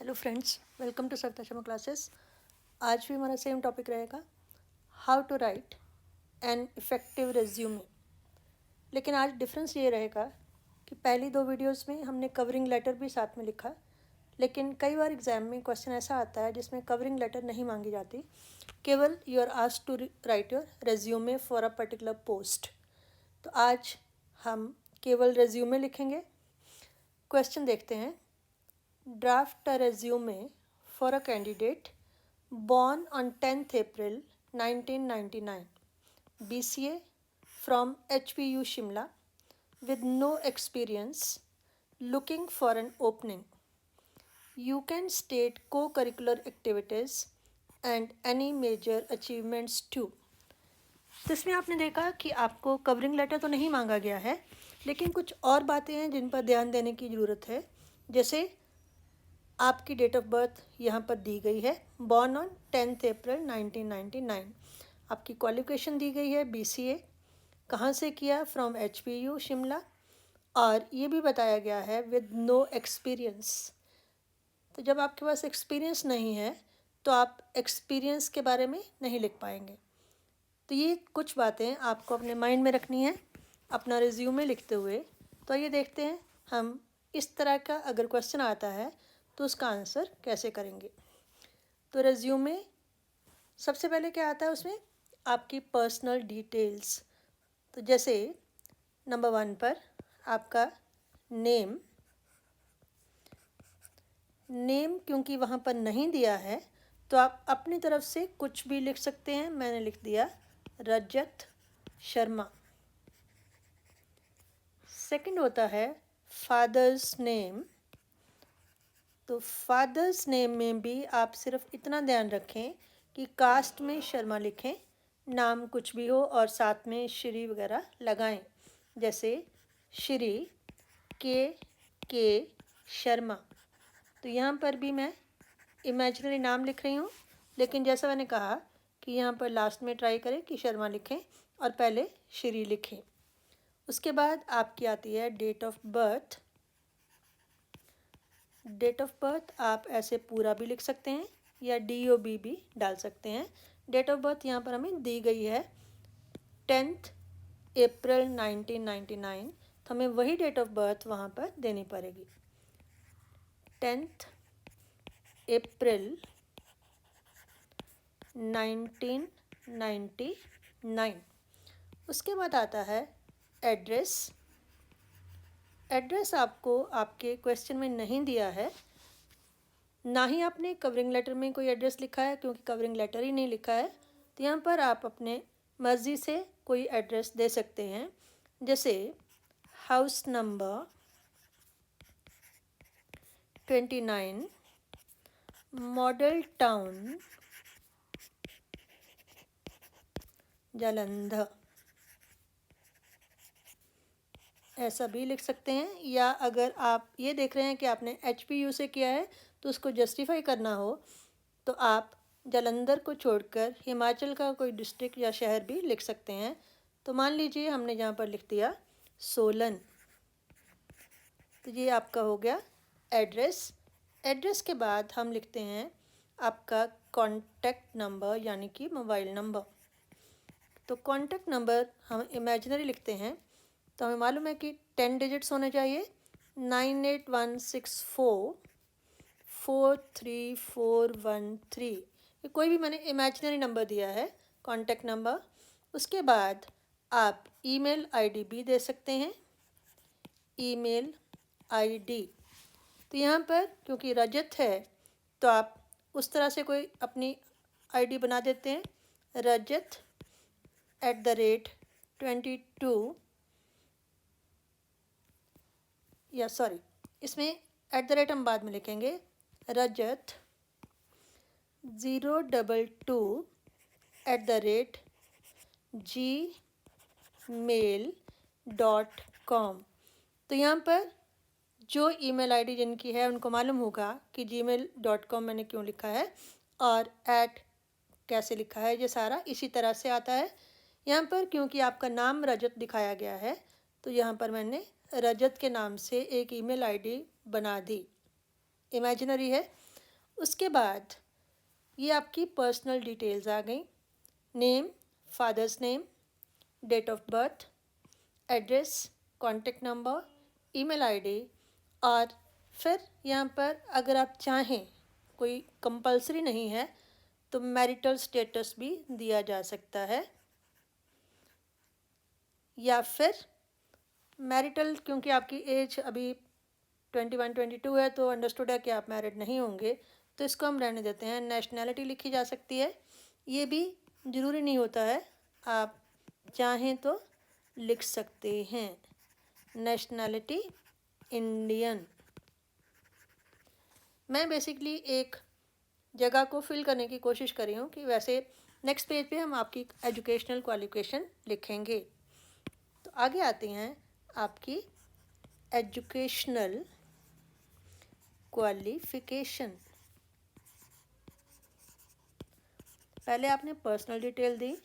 Hello friends, welcome to Savita Sharma classes. आज भी हमारा सेम टॉपिक रहेगा, how to write an effective resume. लेकिन आज डिफरेंस ये रहेगा कि पहली दो वीडियोस में हमने कवरिंग लेटर भी साथ में लिखा, लेकिन कई बार एग्ज़ाम में क्वेश्चन ऐसा आता है जिसमें कवरिंग लेटर नहीं मांगी जाती, केवल you are asked to write your resume for a particular post. तो आज हम केवल रेज्यूमे लिखेंगे। क्वेश्चन देखते हैं। Draft a resume for a candidate born on 10th April 1999, BCA from HPU Shimla, with no experience, looking for an opening. You can state co-curricular activities and any major achievements too. तो इसमें आपने देखा कि आपको covering letter तो नहीं मांगा गया है, लेकिन कुछ और बातें हैं जिन पर ध्यान देने की ज़रूरत है। जैसे आपकी डेट ऑफ बर्थ यहाँ पर दी गई है, बॉर्न ऑन 10th अप्रैल 1999। आपकी क्वालिफिकेशन दी गई है BCA, कहाँ से किया, फ्रॉम HPU शिमला, और ये भी बताया गया है विद नो एक्सपीरियंस। तो जब आपके पास एक्सपीरियंस नहीं है तो आप एक्सपीरियंस के बारे में नहीं लिख पाएंगे। तो ये कुछ बातें आपको अपने माइंड में रखनी है अपना रिज्यूमे लिखते हुए। तो ये देखते हैं हम इस तरह का अगर क्वेश्चन आता है तो उसका आंसर कैसे करेंगे। तो रेज्यूमे सबसे पहले क्या आता है, उसमें आपकी पर्सनल डिटेल्स। तो जैसे नंबर 1 पर आपका नेम क्योंकि वहाँ पर नहीं दिया है तो आप अपनी तरफ से कुछ भी लिख सकते हैं। मैंने लिख दिया रजत शर्मा। सेकंड होता है फादर्स नेम। तो फादर्स नेम में भी आप सिर्फ इतना ध्यान रखें कि कास्ट में शर्मा लिखें, नाम कुछ भी हो और साथ में श्री वगैरह लगाएं। जैसे श्री के शर्मा। तो यहाँ पर भी मैं इमेजिनरी नाम लिख रही हूँ, लेकिन जैसा मैंने कहा कि यहाँ पर लास्ट में ट्राई करें कि शर्मा लिखें और पहले श्री लिखें। उसके बाद आपकी आती है date of birth. Date of birth आप ऐसे पूरा भी लिख सकते हैं या DOB भी डाल सकते हैं। डेट ऑफ बर्थ यहाँ पर हमें दी गई है 10th अप्रैल 1999, तो हमें वही डेट ऑफ बर्थ वहाँ पर देनी पड़ेगी, 10th अप्रैल 1999। उसके बाद आता है एड्रेस। एड्रेस आपको आपके क्वेश्चन में नहीं दिया है, ना ही आपने कवरिंग लेटर में कोई एड्रेस लिखा है क्योंकि कवरिंग लेटर ही नहीं लिखा है। तो यहाँ पर आप अपने मर्ज़ी से कोई एड्रेस दे सकते हैं। जैसे house number 29, model town Jalandhar, ऐसा भी लिख सकते हैं। या अगर आप ये देख रहे हैं कि आपने HPU से किया है तो उसको जस्टिफाई करना हो तो आप जालंधर को छोड़कर हिमाचल का कोई डिस्ट्रिक्ट या शहर भी लिख सकते हैं। तो मान लीजिए हमने यहाँ पर लिख दिया सोलन। तो ये आपका हो गया एड्रेस। एड्रेस के बाद हम लिखते हैं आपका कॉन्टैक्ट नंबर यानी कि मोबाइल नंबर। तो कॉन्टैक्ट नंबर हम इमेजिनरी लिखते हैं, तो हमें मालूम है कि 10 डिजिट्स होने चाहिए, 9816443413। ये कोई भी मैंने इमेजिनरी नंबर दिया है कॉन्टैक्ट नंबर। उसके बाद आप ईमेल ID भी दे सकते हैं, ईमेल ID। तो यहाँ पर क्योंकि रजत है तो आप उस तरह से कोई अपनी ID बना देते हैं, rajat@22, या सॉरी इसमें @ हम बाद में लिखेंगे, रजत 022@gmail.com। तो यहाँ पर जो ईमेल ID जिनकी है उनको मालूम होगा कि gmail.com मैंने क्यों लिखा है और कैसे लिखा है। ये सारा इसी तरह से आता है। यहाँ पर क्योंकि आपका नाम रजत दिखाया गया है तो यहाँ पर मैंने रजत के नाम से एक ईमेल ID बना दी, इमेजिनरी है। उसके बाद ये आपकी पर्सनल डिटेल्स आ गई, name, father's name, date of birth, address, contact number, email ID, और फिर यहाँ पर अगर आप चाहें, कोई कंपलसरी नहीं है, तो मैरिटल स्टेटस भी दिया जा सकता है, या फिर मैरिटल, क्योंकि आपकी एज अभी 21-22 है तो अंडरस्टूड है कि आप मैरिड नहीं होंगे, तो इसको हम रहने देते हैं। नेशनैलिटी लिखी जा सकती है, ये भी ज़रूरी नहीं होता है, आप चाहें तो लिख सकते हैं। Nationality Indian. मैं बेसिकली एक जगह को फिल करने की कोशिश कर रही हूँ कि वैसे नेक्स्ट पेज पे हम आपकी एजुकेशनल क्वालिफिकेशन लिखेंगे। तो आगे आते हैं आपकी एजुकेशनल क्वालिफिकेशन। पहले आपने पर्सनल डिटेल दी,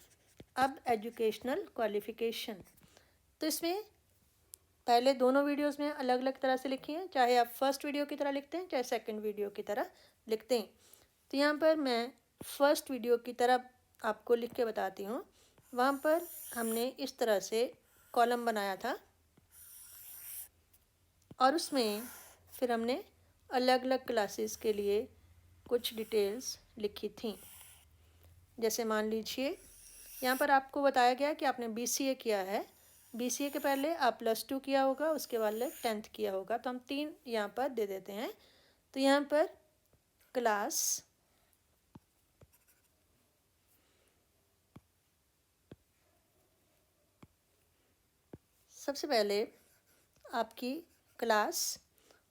अब एजुकेशनल क्वालिफिकेशन। तो इसमें पहले दोनों वीडियोस में अलग अलग तरह से लिखी हैं, चाहे आप फर्स्ट वीडियो की तरह लिखते हैं चाहे सेकंड वीडियो की तरह लिखते हैं। तो यहाँ पर मैं फर्स्ट वीडियो की तरह आपको लिख के बताती हूँ। वहाँ पर हमने इस तरह से कॉलम बनाया था और उसमें फिर हमने अलग अलग क्लासेस के लिए कुछ डिटेल्स लिखी थी। जैसे मान लीजिए यहाँ पर आपको बताया गया कि आपने BCA किया है, BCA के पहले आप +2 किया होगा, उसके बाद 10th किया होगा, तो हम 3 यहाँ पर दे देते हैं। तो यहाँ पर क्लास सबसे पहले आपकी क्लास,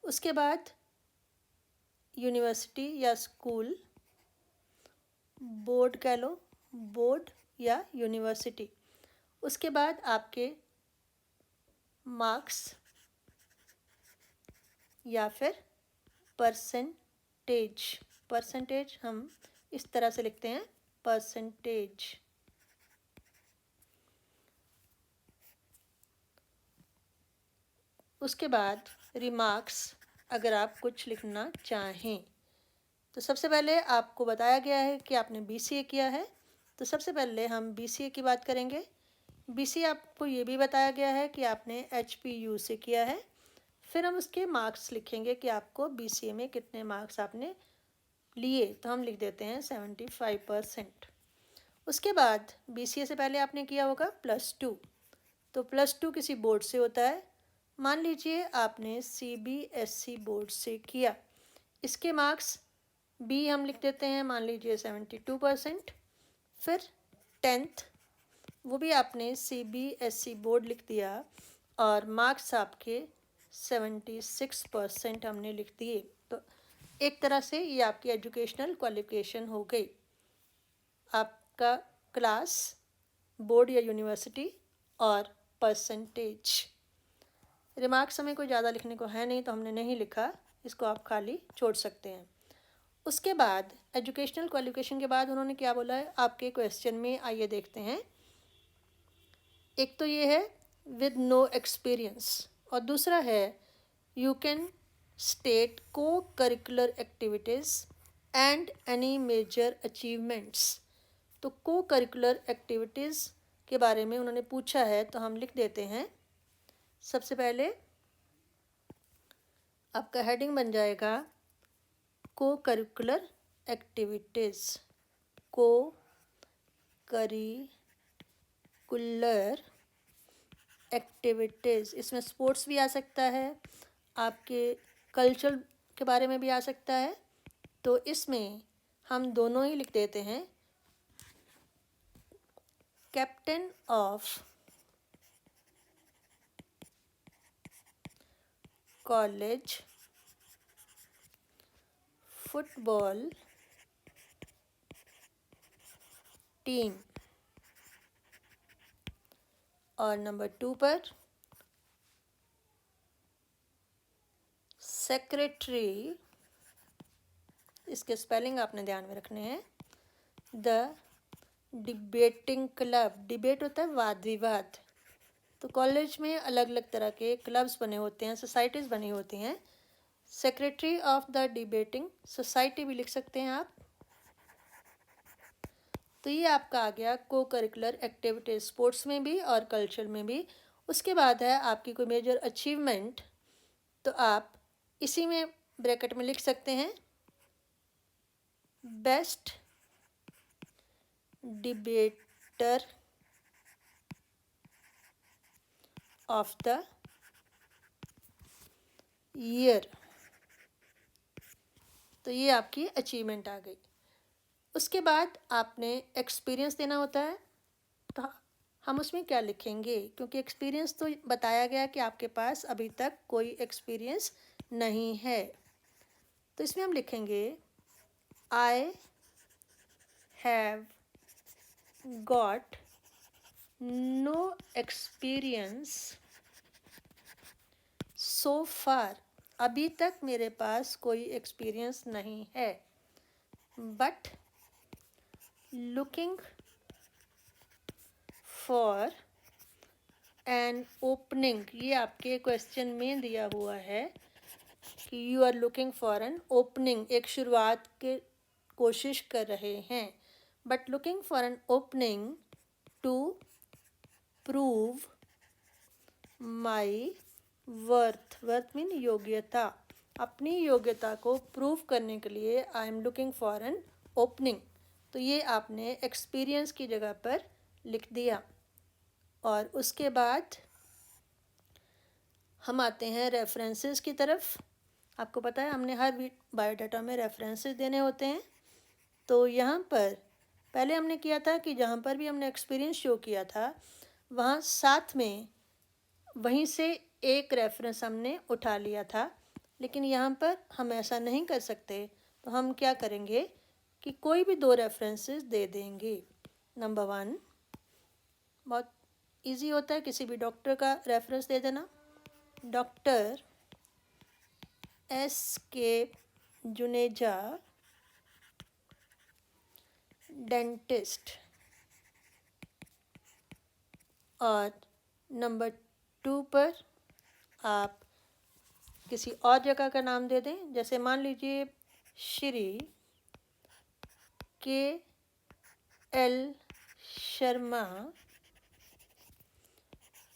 उसके बाद यूनिवर्सिटी या स्कूल, बोर्ड कह लो, बोर्ड या यूनिवर्सिटी, उसके बाद आपके मार्क्स या फिर परसेंटेज। परसेंटेज हम इस तरह से लिखते हैं, परसेंटेज। उसके बाद रिमार्क्स, अगर आप कुछ लिखना चाहें। तो सबसे पहले आपको बताया गया है कि आपने BCA किया है, तो सबसे पहले हम BCA की बात करेंगे। BCA आपको ये भी बताया गया है कि आपने HPU से किया है। फिर हम उसके मार्क्स लिखेंगे कि आपको BCA में कितने मार्क्स आपने लिए, तो हम लिख देते हैं 75%। उसके बाद BCA से पहले आपने किया होगा +2, तो +2 किसी बोर्ड से होता है। मान लीजिए आपने CBSE बोर्ड से किया, इसके मार्क्स B हम लिख देते हैं, मान लीजिए 72%। फिर 10th, वो भी आपने CBSE बोर्ड लिख दिया और मार्क्स आपके 76% हमने लिख दिए। तो एक तरह से ये आपकी एजुकेशनल क्वालिफिकेशन हो गई, आपका क्लास, बोर्ड या यूनिवर्सिटी और परसेंटेज। रिमार्क्स हमें कोई ज़्यादा लिखने को है नहीं तो हमने नहीं लिखा, इसको आप खाली छोड़ सकते हैं। उसके बाद एजुकेशनल क्वालिफिकेशन के बाद उन्होंने क्या बोला है आपके क्वेश्चन में, आइए देखते हैं। एक तो ये है विद नो एक्सपीरियंस, और दूसरा है you can state co curricular activities and any major achievements. तो को करिकुलर एक्टिविटीज़ के बारे में उन्होंने पूछा है, तो हम लिख देते हैं। सबसे पहले आपका हेडिंग बन जाएगा को करिकुलर एक्टिविटीज़। को करिकुलर एक्टिविटीज़, इसमें स्पोर्ट्स भी आ सकता है, आपके कल्चर के बारे में भी आ सकता है, तो इसमें हम दोनों ही लिख देते हैं। Captain of college football team, और नंबर 2 पर सेक्रेटरी, इसके स्पेलिंग आपने ध्यान में रखने हैं। द डिबेटिंग क्लब, डिबेट होता है वाद विवाद, तो कॉलेज में अलग अलग तरह के क्लब्स बने होते हैं, सोसाइटीज़ बनी होती हैं, secretary of the debating society भी लिख सकते हैं आप। तो ये आपका आ गया को करिकुलर एक्टिविटीज, स्पोर्ट्स में भी और कल्चर में भी। उसके बाद है आपकी कोई मेजर अचीवमेंट, तो आप इसी में ब्रैकेट में लिख सकते हैं best debater of the year. तो ये आपकी अचीवमेंट आ गई। उसके बाद आपने एक्सपीरियंस देना होता है, तो हम उसमें क्या लिखेंगे, क्योंकि एक्सपीरियंस तो बताया गया कि आपके पास अभी तक कोई एक्सपीरियंस नहीं है। तो इसमें हम लिखेंगे I have got no experience so far. अभी तक मेरे पास कोई एक्सपीरियंस नहीं है, but looking for an opening. ये आपके क्वेश्चन में दिया हुआ है कि you are looking for an opening, एक शुरुआत के कोशिश कर रहे हैं, but looking for an opening to prove my worth. Worth mean योग्यता। अपनी योग्यता को प्रूव करने के लिए I am looking for an opening. तो ये आपने एक्सपीरियंस की जगह पर लिख दिया। और उसके बाद हम आते हैं रेफरेंसेस की तरफ। आपको पता है हमने हर बायोडाटा में रेफरेंसेस देने होते हैं। तो यहाँ पर पहले हमने किया था कि जहाँ पर भी हमने एक्सपीरियंस शो किया था वहाँ साथ में वहीं से एक रेफरेंस हमने उठा लिया था, लेकिन यहाँ पर हम ऐसा नहीं कर सकते। तो हम क्या करेंगे कि कोई भी 2 रेफरेंसेस दे देंगे। नंबर 1 बहुत इजी होता है, किसी भी डॉक्टर का रेफरेंस दे देना। Doctor S.K. जुनेजा, डेंटिस्ट। और नंबर 2 पर आप किसी और जगह का नाम दे दें, जैसे मान लीजिए Shri K.L. Sharma,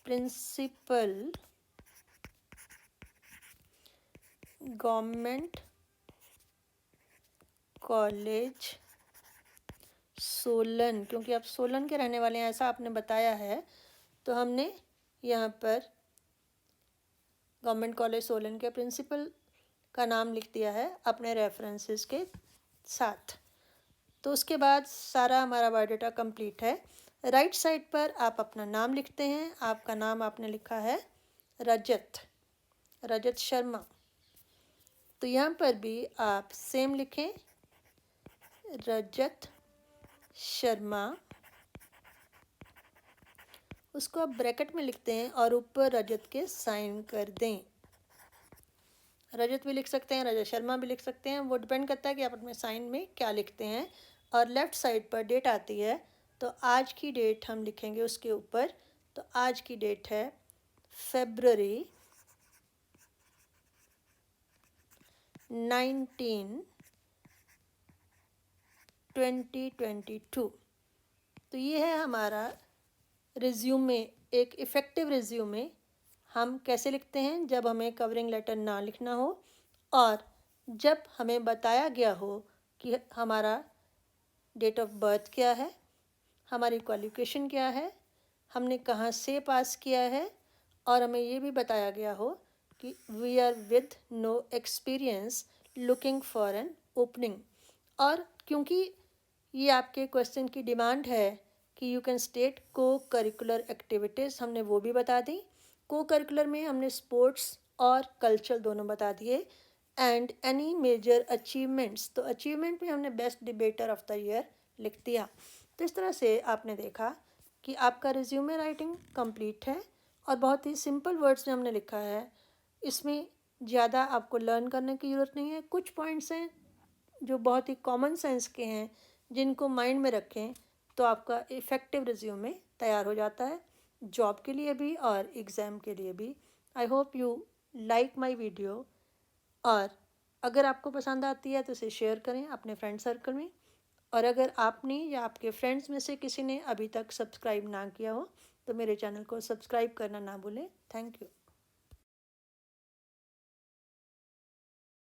principal government college Solan. क्योंकि आप सोलन के रहने वाले हैं ऐसा आपने बताया है, तो हमने यहाँ पर गवर्नमेंट कॉलेज सोलन के प्रिंसिपल का नाम लिख दिया है अपने रेफरेंसेस के साथ। तो उसके बाद सारा हमारा बायोडाटा कंप्लीट है। राइट साइड पर आप अपना नाम लिखते हैं। आपका नाम आपने लिखा है रजत शर्मा। तो यहाँ पर भी आप सेम लिखें रजत शर्मा, उसको आप ब्रैकेट में लिखते हैं और ऊपर रजत के साइन कर दें। रजत भी लिख सकते हैं, रजत शर्मा भी लिख सकते हैं, वो डिपेंड करता है कि आप अपने साइन में क्या लिखते हैं। और लेफ़्ट साइड पर डेट आती है, तो आज की डेट हम लिखेंगे उसके ऊपर। तो आज की डेट है February 19, 2022। तो ये है हमारा रिज्यूमे। एक इफ़ेक्टिव रिज्यूमे हम कैसे लिखते हैं, जब हमें कवरिंग लेटर ना लिखना हो और जब हमें बताया गया हो कि हमारा डेट ऑफ बर्थ क्या है, हमारी क्वालिफ़िकेशन क्या है, हमने कहाँ से पास किया है, और हमें ये भी बताया गया हो कि we are with no experience looking for an opening. और क्योंकि ये आपके क्वेश्चन की डिमांड है कि you can state co curricular activities, हमने वो भी बता दी। को करिकुलर में हमने स्पोर्ट्स और कल्चर दोनों बता दिए। एंड एनी मेजर अचीवमेंट्स, तो अचीवमेंट में हमने best debater of the year लिख दिया। तो इस तरह से आपने देखा कि आपका रिज्यूमे राइटिंग कंप्लीट है और बहुत ही सिंपल वर्ड्स में हमने लिखा है। इसमें ज़्यादा आपको लर्न करने की ज़रूरत नहीं है। कुछ पॉइंट्स हैं जो बहुत ही कॉमन सेंस के हैं, जिनको माइंड में रखें तो आपका इफ़ेक्टिव रिज्यूमे तैयार हो जाता है, जॉब के लिए भी और एग्ज़ाम के लिए भी। I hope you like my video. और अगर आपको पसंद आती है तो इसे शेयर करें अपने फ्रेंड सर्कल में। और अगर आपने या आपके फ्रेंड्स में से किसी ने अभी तक सब्सक्राइब ना किया हो तो मेरे चैनल को सब्सक्राइब करना ना भूलें। Thank you.